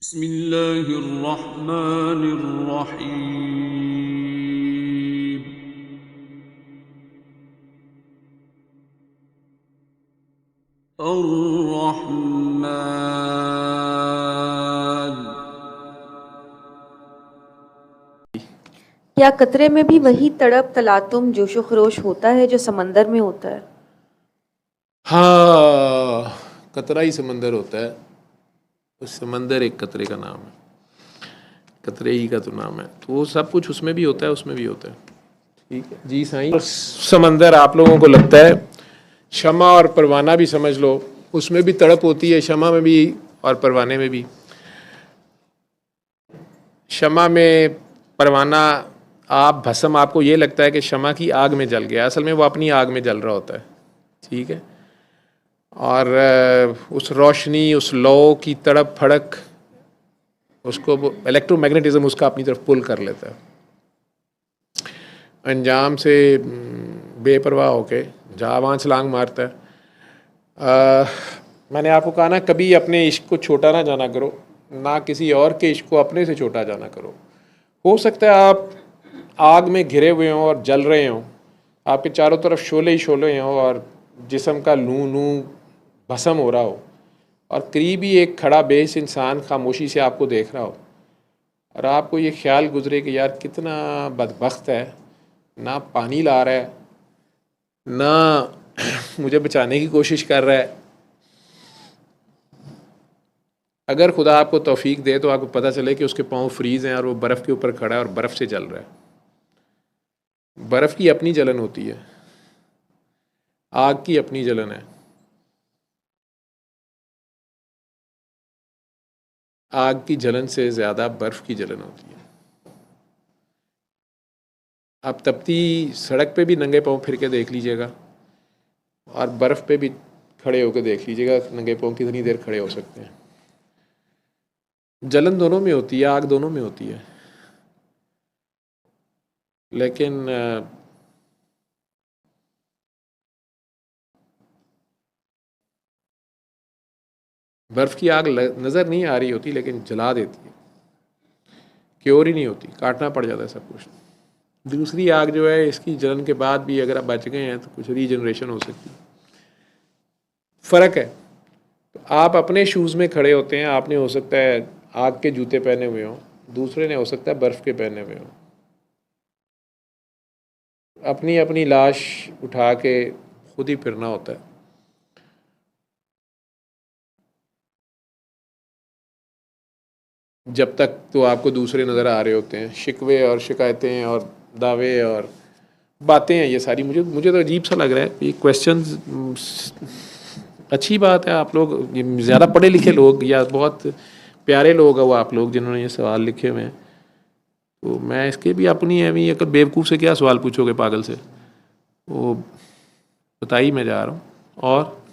बिस्मिल्लाहिर्रहमानिर्रहीम। अर्रहमान। क्या कतरे में भी वही तड़प तलातुम जोशो खरोश होता है जो समंदर में होता है? हाँ, कतरा ही समंदर होता है। उस समंदर एक कतरे का नाम है, कतरे ही का तो नाम है। तो वो सब कुछ उसमें भी होता है, उसमें भी होता है। ठीक है जी साईं। समंदर आप लोगों को लगता है, शमा और परवाना भी समझ लो, उसमें भी तड़प होती है, शमा में भी और परवाने में भी। शमा में परवाना आप भस्म, आपको ये लगता है कि शमा की आग में जल गया, असल में वो अपनी आग में जल रहा होता है। ठीक है। और उस रोशनी, उस लौ की तड़प फड़क, उसको इलेक्ट्रोमैग्नेटिज्म उसका अपनी तरफ पुल कर लेता है। अंजाम से बेपरवाह होके जहाँ वहाँ छलांग मारता है। मैंने आपको कहा ना, कभी अपने इश्क को छोटा ना जाना करो, ना किसी और के इश्क को अपने से छोटा जाना करो। हो सकता है आप आग में घिरे हुए हों और जल रहे हों, आपके चारों तरफ शोले ही शोले हों और जिस्म का लू लू भस्म हो रहा हो, और करीबी एक खड़ा बेस इंसान खामोशी से आपको देख रहा हो, और आपको ये ख्याल गुजरे कि यार कितना बदबख्त है, ना पानी ला रहा है, ना मुझे बचाने की कोशिश कर रहा है। अगर खुदा आपको तौफीक दे तो आपको पता चले कि उसके पाँव फ्रीज़ हैं और वो बर्फ़ के ऊपर खड़ा है और बर्फ़ से जल रहा है। बर्फ़ की अपनी जलन होती है, आग की अपनी जलन है। आग की जलन से ज़्यादा बर्फ़ की जलन होती है। आप तपती सड़क पे भी नंगे पाँव फिर के देख लीजिएगा, और बर्फ़ पे भी खड़े होकर देख लीजिएगा नंगे पाँव कितनी देर खड़े हो सकते हैं। जलन दोनों में होती है, आग दोनों में होती है, लेकिन बर्फ़ की आग नज़र नहीं आ रही होती, लेकिन जला देती है, क्योर ही नहीं होती, काटना पड़ जाता है सब कुछ। दूसरी आग जो है, इसकी जलन के बाद भी अगर आप बच गए हैं तो कुछ रीजनरेशन हो सकती है। फ़र्क है। तो आप अपने शूज़ में खड़े होते हैं, आपने हो सकता है आग के जूते पहने हुए हों, दूसरे ने हो सकता है बर्फ़ के पहने हुए हों। अपनी अपनी लाश उठा के खुद ही फिरना होता है। जब तक तो आपको दूसरे नज़र आ रहे होते हैं, शिकवे और शिकायतें और दावे और बातें हैं ये सारी। मुझे तो अजीब सा लग रहा है ये क्वेश्चंस। अच्छी बात है, आप लोग ज़्यादा पढ़े लिखे लोग या बहुत प्यारे लोग हैं वो आप लोग जिन्होंने ये सवाल लिखे हुए हैं। तो मैं इसके भी अपनी अभी, अगर बेवकूफ़ से क्या सवाल पूछोगे पागल से, वो बता ही मैं जा रहा हूँ। और